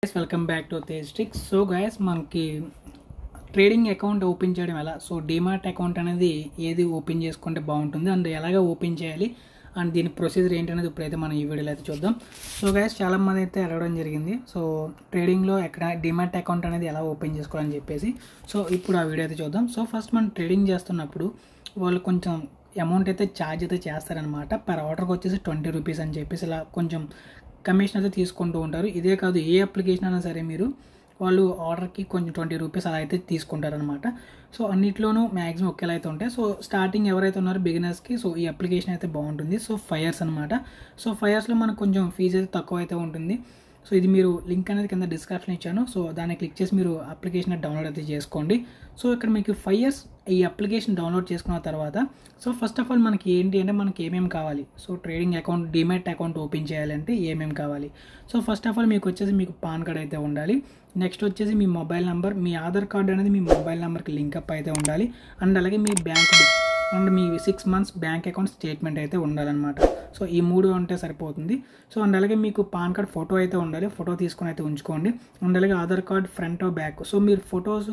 guys, welcome back to Tejtrix. So guys, మనకి trading account open చేయడం ఎలా, so demat account అనేది ఏది ఓపెన్ చేసుకుంటే బాగుంటుంది అండ్ ఎలాగ ఓపెన్ చేయాలి అండ్ దీని ప్రొసీజర్ ఏంటి అనేది ఇప్పుడైతే మనం ఈ వీడియోలో అయితే చూద్దాం. సో గైస్, చాలామంది అయితే అడగడం జరిగింది, సో ట్రేడింగ్లో ఎక్కడ డిమాట్ అకౌంట్ అనేది ఎలా ఓపెన్ చేసుకోవాలని చెప్పేసి. సో ఇప్పుడు ఆ వీడియో అయితే చూద్దాం. సో ఫస్ట్ మనం ట్రేడింగ్ చేస్తున్నప్పుడు వాళ్ళు కొంచెం అమౌంట్ అయితే ఛార్జ్ అయితే చేస్తారనమాట. పర్ ఆర్డర్కి వచ్చేసి 20 రూపీస్ అని చెప్పేసి ఇలా కొంచెం కమిషన్ అయితే తీసుకుంటూ ఉంటారు. ఇదే కాదు, ఏ అప్లికేషన్ అయినా సరే మీరు వాళ్ళు ఆర్డర్కి కొంచెం 20 రూపీస్ అలా అయితే తీసుకుంటారనమాట. సో అన్నిట్లోనూ మ్యాక్సిమం ఒకేలా అయితే ఉంటాయి. సో స్టార్టింగ్ ఎవరైతే ఉన్నారో బిగినర్స్కి సో ఈ అప్లికేషన్ అయితే బాగుంటుంది. సో ఫైర్స్ అనమాట. సో ఫైర్స్లో మనకు కొంచెం ఫీజు అయితే తక్కువ అయితే ఉంటుంది. సో ఇది మీరు లింక్ అనేది కింద డిస్క్రిప్షన్ ఇచ్చాను. సో దాన్ని క్లిక్ చేసి మీరు అప్లికేషన్ డౌన్లోడ్ అయితే చేసుకోండి. సో ఇక్కడ మీకు 5 years ఈ అప్లికేషన్ డౌన్లోడ్ చేసుకున్న తర్వాత సో ఫస్ట్ ఆఫ్ ఆల్ మనకి ఏంటి అంటే మనకి ఏమేమి కావాలి, so trading account demat account open చేయాలంటే ఏమేమి కావాలి. సో ఫస్ట్ ఆఫ్ ఆల్ మీకు వచ్చేసి మీకు పాన్ కార్డ్ అయితే ఉండాలి. నెక్స్ట్ వచ్చేసి మీ మొబైల్ నెంబర్, మీ ఆధార్ కార్డ్ అనేది మీ మొబైల్ నెంబర్కి లింకప్ అయితే ఉండాలి. అండ్ అలాగే మీ బ్యాంక్ బుక్ అండ్ మీ 6 months బ్యాంక్ అకౌంట్ స్టేట్మెంట్ అయితే ఉండాలన్నమాట. సో ఈ 3 ఉంటే సరిపోతుంది. సో అండ్ అలాగే మీకు పాన్ కార్డ్ ఫోటో అయితే ఉండాలి, ఫోటో తీసుకొని అయితే ఉంచుకోండి. అండ్ అలాగే Aadhaar card front back, so మీరు photos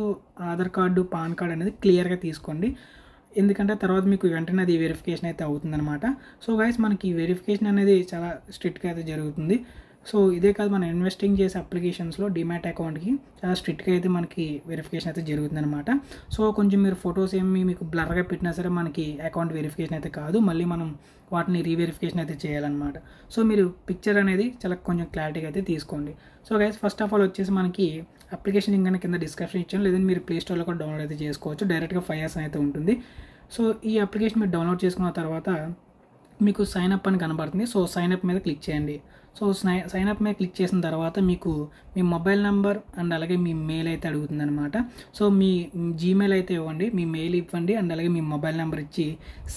Aadhaar card PAN card అనేది క్లియర్గా తీసుకోండి, ఎందుకంటే తర్వాత మీకు వెంటనే అది వెరిఫికేషన్ అయితే అవుతుందన్నమాట. సో గైస్, మనకి వెరిఫికేషన్ అనేది చాలా స్ట్రిక్ట్గా అయితే జరుగుతుంది. సో ఇదే కాదు, మనం ఇన్వెస్టింగ్ చేసే అప్లికేషన్స్లో డిమాట్ అకౌంట్కి చాలా స్ట్రిక్ట్గా అయితే మనకి వెరిఫికేషన్ అయితే జరుగుతుంది అనమాట. సో కొంచెం మీరు ఫొటోస్ ఏమి మీకు బ్లర్గా పెట్టినా సరే మనకి అకౌంట్ వెరిఫికేషన్ అయితే కాదు, మళ్ళీ మనం వాటిని రీవెరిఫికేషన్ అయితే చేయాలన్నమాట. సో మీరు పిక్చర్ అనేది చాలా కొంచెం క్లారిటీగా అయితే తీసుకోండి. So guys, first of all వచ్చేసి మనకి అప్లికేషన్ ఇంకా కింద డిస్క్రిప్షన్ ఇచ్చాను, లేదంటే మీరు ప్లే స్టోర్లో కూడా డౌన్లోడ్ అయితే చేసుకోవచ్చు. డైరెక్ట్గా 5 years అయితే ఉంటుంది. సో ఈ అప్లికేషన్ మీరు డౌన్లోడ్ చేసుకున్న తర్వాత మీకు సైన్ అప్ అని కనబడుతుంది. సో సైన్ అప్ మీద క్లిక్ చేయండి. సో సైన్ అప్ మీద క్లిక్ చేసిన తర్వాత మీకు మీ మొబైల్ నెంబర్ అండ్ అలాగే మీ మెయిల్ అయితే అడుగుతుంది అనమాట. సో మీ జీమెయిల్ అయితే ఇవ్వండి, మీ మెయిల్ ఇవ్వండి అండ్ అలాగే మీ మొబైల్ నెంబర్ ఇచ్చి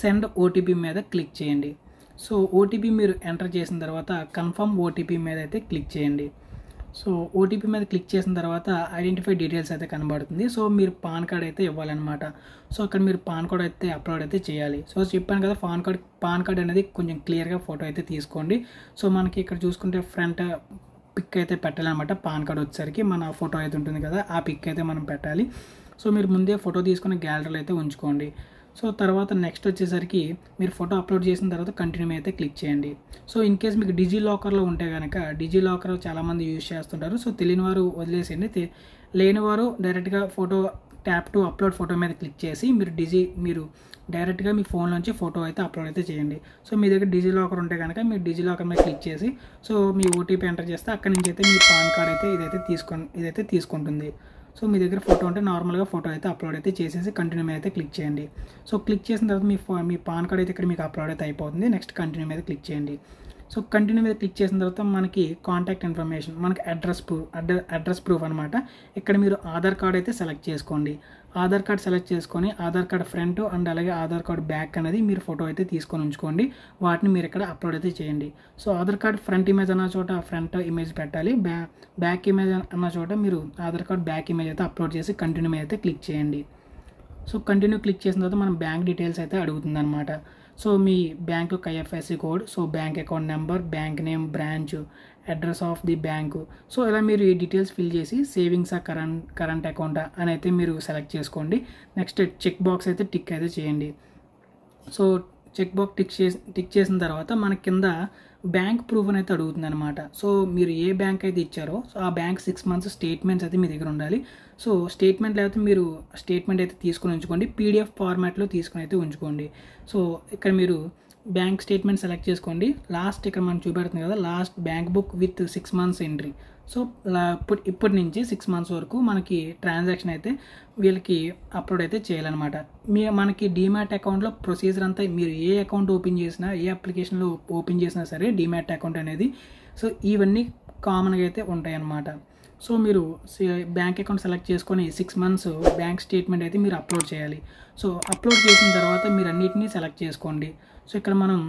సెండ్ ఓటీపీ మీద క్లిక్ చేయండి. సో ఓటీపీ మీరు ఎంటర్ చేసిన తర్వాత కన్ఫర్మ్ ఓటీపీ మీద అయితే క్లిక్ చేయండి. సో ఓటీపీ మీద క్లిక్ చేసిన తర్వాత ఐడెంటిఫై డీటెయిల్స్ అయితే కనబడుతుంది. సో మీరు పాన్ కార్డ్ అయితే ఇవ్వాలన్నమాట. సో అక్కడ మీరు పాన్ కార్డ్ అయితే అప్లోడ్ అయితే చేయాలి. సో చెప్పాను కదా, పాన్ కార్డ్ అనేది కొంచెం క్లియర్గా ఫోటో అయితే తీసుకోండి. సో మనకి ఇక్కడ చూసుకుంటే ఫ్రంట్ పిక్ అయితే పెట్టాలన్నమాట. పాన్ కార్డ్ వచ్చేసరికి మన ఫోటో అయితే ఉంటుంది కదా, ఆ పిక్ అయితే మనం పెట్టాలి. సో మీరు ముందే ఫోటో తీసుకుని గ్యాలరీలో అయితే ఉంచుకోండి. సో తర్వాత నెక్స్ట్ వచ్చేసరికి మీరు ఫోటో అప్లోడ్ చేసిన తర్వాత కంటిన్యూ అయితే క్లిక్ చేయండి. సో ఇన్ కేస్ మీకు డిజీ లాకర్లో ఉంటే కనుక, డిజీ లాకర్ చాలామంది యూజ్ చేస్తుంటారు. సో తెలియని వారు వదిలేసేయండి, లేని వారు డైరెక్ట్గా photo tap to upload photo మీద క్లిక్ చేసి మీరు డైరెక్ట్గా మీ ఫోన్లోంచి ఫోటో అయితే అప్లోడ్ అయితే చేయండి. సో మీ దగ్గర డిజీ లాకర్ ఉంటే కనుక మీరు డిజీ లాకర్ మీద క్లిక్ చేసి సో మీ ఓటీపీ ఎంటర్ చేస్తే అక్కడి నుంచి అయితే మీ పాన్ కార్డ్ అయితే ఇదైతే తీసుకుంటుంది. సో మీ దగ్గర ఫోటో ఉంటే నార్మల్గా ఫోటో అయితే అప్లోడ్ అయితే చేసేసి కంటిన్యూ మీద అయితే క్లిక్ చేయండి. సో క్లిక్ చేసిన తర్వాత మీ పాన్ కార్డ్ అయితే ఇక్కడ మీకు అప్లోడ్ అయితే అయిపోతుంది. నెక్స్ట్ కంటిన్యూ మీద క్లిక్ చేయండి. సో కంటిన్యూ మీద క్లిక్ చేసిన తర్వాత మనకి కాంటాక్ట్ ఇన్ఫర్మేషన్, మనకి అడ్రస్ ప్రూఫ్ అనమాట. ఇక్కడ మీరు ఆధార్ కార్డ్ అయితే సెలెక్ట్ చేసుకోండి. ఆధార్ కార్డ్ సెలెక్ట్ చేసుకొని ఆధార్ కార్డ్ ఫ్రంట్ అండ్ అలాగే ఆధార్ కార్డ్ బ్యాక్ అనేది మీరు ఫోటో అయితే తీసుకొని ఉంచుకోండి. వాటిని మీరు ఇక్కడ అప్లోడ్ అయితే చేయండి. So Aadhaar card front image అన్న చోట ఫ్రంట్ ఇమేజ్ పెట్టాలి, బ్యాక్ ఇమేజ్ అన్న చోట మీరు ఆధార్ కార్డ్ బ్యాక్ ఇమేజ్ అయితే అప్లోడ్ చేసి కంటిన్యూ మీద అయితే క్లిక్ చేయండి. సో కంటిన్యూ క్లిక్ చేసిన తర్వాత మనం బ్యాంక్ డీటెయిల్స్ అయితే అడుగుతుంది అనమాట. సో మీ బ్యాంక్ యొక్క IFSC code, so bank account number, bank name, branch, address of the bank. So ఇలా మీరు ఈ డీటెయిల్స్ ఫిల్ చేసి సేవింగ్సా కరెంట్ అకౌంటా అని అయితే మీరు సెలెక్ట్ చేసుకోండి. నెక్స్ట్ చెక్ బాక్స్ అయితే టిక్ అయితే చేయండి. సో చెక్ బాక్స్ టిక్ చేసిన తర్వాత మన కింద బ్యాంక్ ప్రూఫ్ అని అయితే అడుగుతుంది అనమాట. సో మీరు ఏ బ్యాంక్ అయితే ఇచ్చారో సో ఆ బ్యాంక్ 6 months స్టేట్మెంట్స్ అయితే మీ దగ్గర ఉండాలి. సో స్టేట్మెంట్ లేకపోతే మీరు స్టేట్మెంట్ అయితే తీసుకొని ఉంచుకోండి, పీడిఎఫ్ ఫార్మాట్లో తీసుకొని అయితే ఉంచుకోండి. సో ఇక్కడ మీరు బ్యాంక్ స్టేట్మెంట్ సెలెక్ట్ చేసుకోండి. లాస్ట్ ఇక్కడ మనం చూపెడుతుంది కదా, last bank book with 6 months entry. So ఇప్పటి నుంచి 6 months వరకు మనకి ట్రాన్సాక్షన్ అయితే వీళ్ళకి అప్లోడ్ అయితే చేయాలన్నమాట. మనకి డిమాట్ అకౌంట్లో ప్రొసీజర్ అంతా మీరు ఏ అకౌంట్ ఓపెన్ చేసినా, ఏ అప్లికేషన్లో ఓపెన్ చేసినా సరే డిమాట్ అకౌంట్ అనేది సో ఇవన్నీ కామన్గా అయితే ఉంటాయన్నమాట. సో మీరు బ్యాంక్ అకౌంట్ సెలెక్ట్ చేసుకొని 6 months బ్యాంక్ స్టేట్మెంట్ అయితే మీరు అప్లోడ్ చేయాలి. సో అప్లోడ్ చేసిన తర్వాత మీరు అన్నిటినీ సెలెక్ట్ చేసుకోండి. సో ఇక్కడ మనం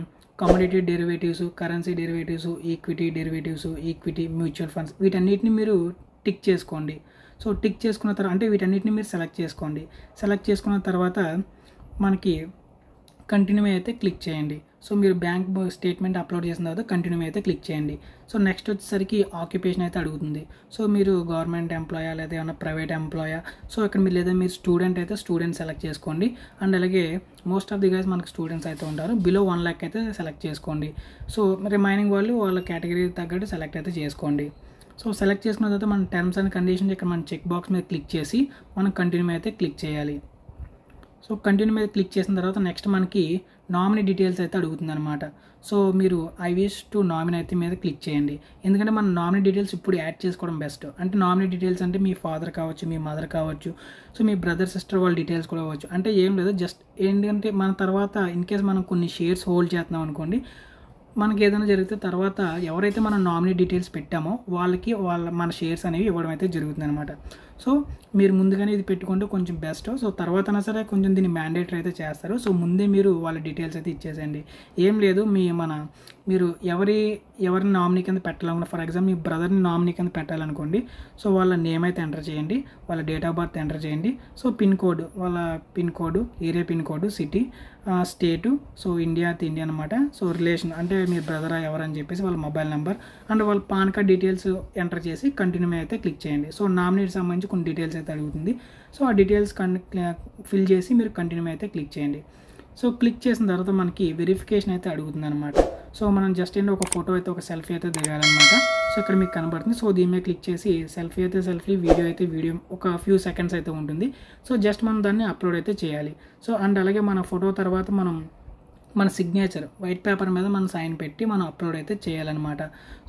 commodity derivatives, currency derivatives, equity derivatives, equity mutual funds వీటన్నిటిని మీరు టిక్ చేసుకోండి. సో టిక్ చేసుకున్న తర్వాత అంటే వీటన్నిటిని మీరు సెలెక్ట్ చేసుకోండి. సెలెక్ట్ చేసుకున్న తర్వాత మనకి కంటిన్యూ అయితే క్లిక్ చేయండి. సో మీరు బ్యాంక్ స్టేట్మెంట్ అప్లోడ్ చేసిన తర్వాత కంటిన్యూ అయితే క్లిక్ చేయండి. సో నెక్స్ట్ వచ్చేసరికి ఆక్యుపేషన్ అయితే అడుగుతుంది. సో మీరు గవర్నమెంట్ ఎంప్లాయా లేదా ఏమైనా ప్రైవేట్ ఎంప్లాయా, సో ఇక్కడ మీరు లేదా మీరు స్టూడెంట్ అయితే స్టూడెంట్ సెలెక్ట్ చేసుకోండి. అండ్ అలాగే మోస్ట్ ఆఫ్ ది గైస్ మనకు స్టూడెంట్స్ అయితే ఉంటారు, బిలో 1 lakh అయితే సెలెక్ట్ చేసుకోండి. సో రిమైనింగ్ వాళ్ళు వాళ్ళ కేటగిరీ తగ్గట్టు సెలెక్ట్ అయితే చేసుకోండి. సో సెలెక్ట్ చేసుకున్న తర్వాత మన టర్మ్స్ అండ్ కండిషన్స్ ఇక్కడ మన చెక్ బాక్స్ మీద క్లిక్ చేసి మనం కంటిన్యూ అయితే క్లిక్ చేయాలి. సో కంటిన్యూ మీద క్లిక్ చేసిన తర్వాత నెక్స్ట్ మనకి నామినీ డీటెయిల్స్ అయితే అడుగుతుంది అనమాట. సో మీరు ఐ విష్ టు నామినీ అయితే మీద క్లిక్ చేయండి. ఎందుకంటే మన నామినీ డీటెయిల్స్ ఇప్పుడు యాడ్ చేసుకోవడం బెస్ట్. అంటే నామినీ డీటెయిల్స్ అంటే మీ ఫాదర్ కావచ్చు, మీ మదర్ కావచ్చు, సో మీ బ్రదర్ సిస్టర్ వాళ్ళ డీటెయిల్స్ కూడా అవ్వచ్చు. అంటే ఏం లేదు, జస్ట్ ఏంటంటే మన తర్వాత ఇన్ కేస్ మనం కొన్ని షేర్స్ హోల్డ్ చేస్తున్నాం అనుకోండి, మనకి ఏదైనా జరిగితే తర్వాత ఎవరైతే మనం నామినీ డీటెయిల్స్ పెట్టామో వాళ్ళకి మన షేర్స్ అనేవి ఇవ్వడం అయితే జరుగుతుంది అనమాట. సో మీరు ముందుగానే ఇది పెట్టుకుంటే కొంచెం బెస్ట్. సో తర్వాతనా సరే కొంచెం దీన్ని మ్యాండేటరీ అయితే చేస్తారు. సో ముందే మీరు వాళ్ళ డీటెయిల్స్ అయితే ఇచ్చేసేయండి. ఏం లేదు, మీరు ఎవరిని నామినీ కింద పెట్టాలనుకున్న, ఫర్ ఎగ్జాంపుల్ మీ బ్రదర్ని నామినీ కింద పెట్టాలనుకోండి, సో వాళ్ళ నేమ్ అయితే ఎంటర్ చేయండి, వాళ్ళ డేట్ ఆఫ్ బర్త్ ఎంటర్ చేయండి. సో పిన్ కోడ్, వాళ్ళ pin code, area pin code, city, state, so India అనమాట. సో రిలేషన్ అంటే మీ బ్రదరా ఎవరని చెప్పేసి వాళ్ళ మొబైల్ నెంబర్ అండ్ వాళ్ళ పాన్ కార్డ్ డీటెయిల్స్ ఎంటర్ చేసి కంటిన్యూ అయితే క్లిక్ చేయండి. సో నామినీకి సంబంధించి కొన్ని డీటెయిల్స్ అయితే అడుగుతుంది. సో ఆ డీటెయిల్స్ ఫిల్ చేసి మీరు కంటిన్యూ అయితే క్లిక్ చేయండి. సో క్లిక్ చేసిన తర్వాత మనకి వెరిఫికేషన్ అయితే అడుగుతుంది అనమాట. సో మనం జస్ట్ ఏంటి ఒక ఫోటో అయితే, ఒక సెల్ఫీ అయితే దిగాలన్నమాట. సో ఇక్కడ మీకు కనబడుతుంది. సో దీని మీద క్లిక్ చేసి సెల్ఫీ, వీడియో అయితే వీడియో ఒక ఫ్యూ సెకండ్స్ అయితే ఉంటుంది. సో జస్ట్ మనం దాన్ని అప్లోడ్ అయితే చేయాలి. సో అండ్ అలాగే మన ఫోటో తర్వాత మన సిగ్నేచర్ వైట్ పేపర్ మీద మనం సైన్ పెట్టి మనం అప్లోడ్ అయితే చేయాలన్నమాట.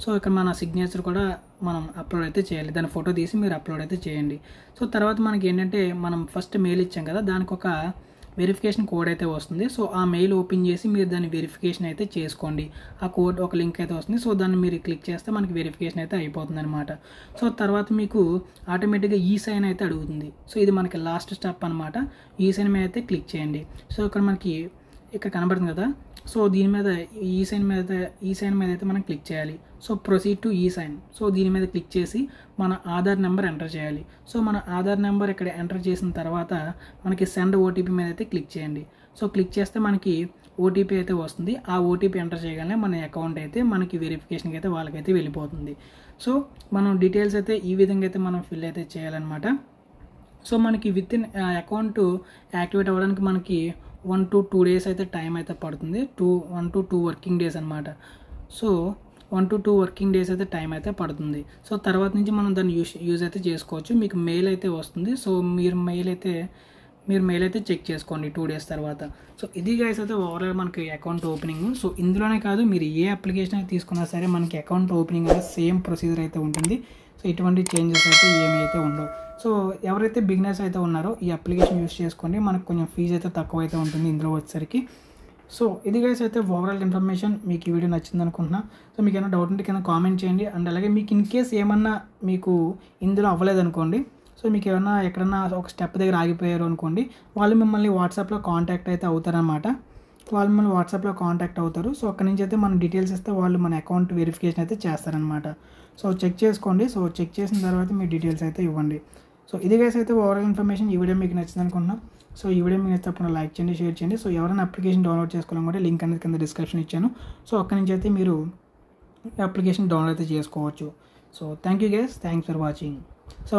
సో ఇక్కడ మన సిగ్నేచర్ కూడా మనం అప్లోడ్ అయితే చేయాలి. దాని ఫోటో తీసి మీరు అప్లోడ్ అయితే చేయండి. సో తర్వాత మనకి ఏంటంటే మనం ఫస్ట్ మెయిల్ ఇచ్చాం కదా, దానికి ఒక వెరిఫికేషన్ కోడ్ అయితే వస్తుంది. సో ఆ మెయిల్ ఓపెన్ చేసి మీరు దాన్ని వెరిఫికేషన్ అయితే చేసుకోండి. ఆ కోడ్ ఒక లింక్ అయితే వస్తుంది. సో దాన్ని మీరు క్లిక్ చేస్తే మనకి వెరిఫికేషన్ అయితే అయిపోతుంది అనమాట. సో తర్వాత మీకు ఆటోమేటిక్గా ఈ సైన్ అయితే అడుగుతుంది. సో ఇది మనకి లాస్ట్ స్టెప్ అనమాట. ఈ సైన్ మీద అయితే క్లిక్ చేయండి. సో ఇక్కడ కనబడుతుంది కదా, సో దీని మీద ఈ సైన్ మీద అయితే మనం క్లిక్ చేయాలి. సో ప్రొసీడ్ టు ఈ సైన్. సో దీని మీద క్లిక్ చేసి మన ఆధార్ నెంబర్ ఎంటర్ చేయాలి. సో మన ఆధార్ నెంబర్ ఇక్కడ ఎంటర్ చేసిన తర్వాత మనకి సెండ్ ఓటీపీ మీద అయితే క్లిక్ చేయండి. సో క్లిక్ చేస్తే మనకి ఓటీపీ అయితే వస్తుంది. ఆ ఓటీపీ ఎంటర్ చేయగానే మన అకౌంట్ అయితే మనకి వెరిఫికేషన్కి అయితే వాళ్ళకైతే వెళ్ళిపోతుంది. సో మనం డీటెయిల్స్ అయితే ఈ విధంగా అయితే మనం ఫిల్ అయితే చేయాలన్నమాట. సో మనకి విత్ ఇన్ అకౌంట్ యాక్టివేట్ అవ్వడానికి మనకి 1 to 2 days అయితే టైం అయితే పడుతుంది. 1 to 2 వర్కింగ్ డేస్ అనమాట. సో 1 to 2 వర్కింగ్ డేస్ అయితే టైం అయితే పడుతుంది. సో తర్వాత నుంచి మనం దాన్ని యూజ్ అయితే చేసుకోవచ్చు. మీకు మెయిల్ అయితే వస్తుంది. సో మీరు మెయిల్ అయితే చెక్ చేసుకోండి 2 days తర్వాత. సో ఇది గైస్ అయితే ఓవరాల్ మనకి అకౌంట్ ఓపెనింగ్. సో ఇందులోనే కాదు, మీరు ఏ అప్లికేషన్ అయితే తీసుకున్నా సరే మనకి అకౌంట్ ఓపెనింగ్ అనేది సేమ్ ప్రొసీజర్ అయితే ఉంటుంది. సో ఎటువంటి చేంజెస్ అయితే ఏమైతే ఉండవు. సో ఎవరైతే బిగినర్స్ అయితే ఉన్నారో ఈ అప్లికేషన్ యూస్ చేసుకోండి. మనకు కొంచెం ఫీజు అయితే తక్కువ అయితే ఉంటుంది ఇందులో వచ్చేసరికి. సో ఇది గైస్ అయితే ఓవరాల్ ఇన్ఫర్మేషన్. మీకు ఈ వీడియో నచ్చింది అనుకుంటున్నా. సో మీకు ఏమైనా డౌట్ ఉంటే కింద కామెంట్ చేయండి. అండ్ అలాగే మీకు ఇన్ కేస్ ఏమన్నా మీకు ఇందులో అవ్వలేదనుకోండి, సో మీకు ఏమన్నా ఎక్కడన్నా ఒక స్టెప్ దగ్గర ఆగిపోయారు అనుకోండి, వాళ్ళు మిమ్మల్ని వాట్సాప్లో కాంటాక్ట్ అయితే అవుతారనమాట. సో అక్కడి నుంచి అయితే మన డీటెయిల్స్ ఇస్తే వాళ్ళు మన అకౌంట్ వెరిఫికేషన్ అయితే చేస్తారనమాట. సో చెక్ చేసుకోండి. సో చెక్ చేసిన తర్వాత మీ డీటెయిల్స్ అయితే ఇవ్వండి. సో ఇది గైస్ అయితే ఓవరాల్ ఇన్ఫర్మేషన్. ఈ వీడియో మీకు నచ్చింది అనుకుంటున్నాం. సో ఈ వీడియో మీకు తప్పకుండా లైక్ చేయండి, షేర్ చేయండి. సో ఎవరైనా అప్లికేషన్ డౌన్లోడ్ చేసుకోవాలనుకుంటే లింక్ అనేది కింద డిస్క్రిప్షన్ ఇచ్చాను. సో అక్కడి నుంచి అయితే మీరు అప్లికేషన్ డౌన్లోడ్ అయితే చేసుకోవచ్చు. So thank you guys, thanks for watching. So